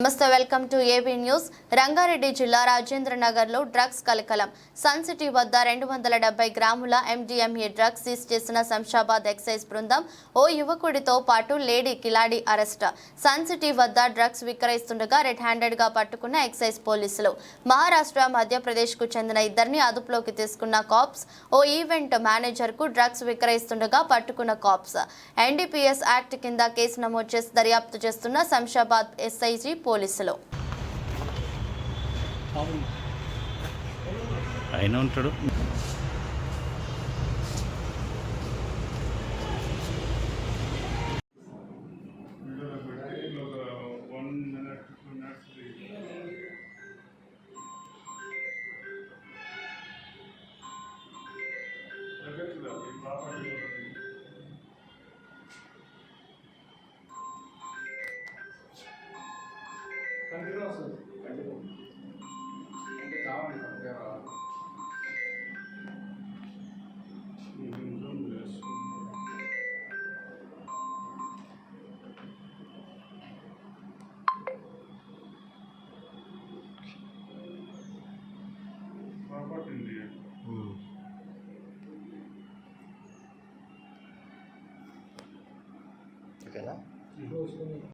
నమస్తే welcome to AB news. Rangareddy జిల్లా రాజేంద్ర నగర్ లో డ్రగ్స్ కలకలం. సన్ సిటీ వద్ద 270 గ్రాముల MDMA డ్రగ్స్ సీజ్ చేసిన శంషాబాద్ ఎక్సైజ్ బృందం. ఓ యువకుడితో పాటు లేడీ కిలాడి అరెస్ట్. సన్ సిటీ వద్ద డ్రగ్స్ విక్రయిస్తుండగా రెడ్ హ్యాండెడ్ గా పట్టుకున్న ఎక్సైజ్ పోలీసులు. మహారాష్ట్ర మధ్యప్రదేశ్ కు చెందిన ఇద్దరిని అదుపులోకి తీసుకున్న కాప్స్. ఓ ఈవెంట్ మేనేజర్ కు డ్రగ్స్ విక్రయిస్తుండగా పట్టుకున్న కాప్స్. NDPS యాక్ట్ కింద కేసు నమోదు చేసి దర్యాప్తు చేస్తున్న శంషాబాద్ SIG పోలీసులు. ఆయన ఉంటాడు. ఓకేనా?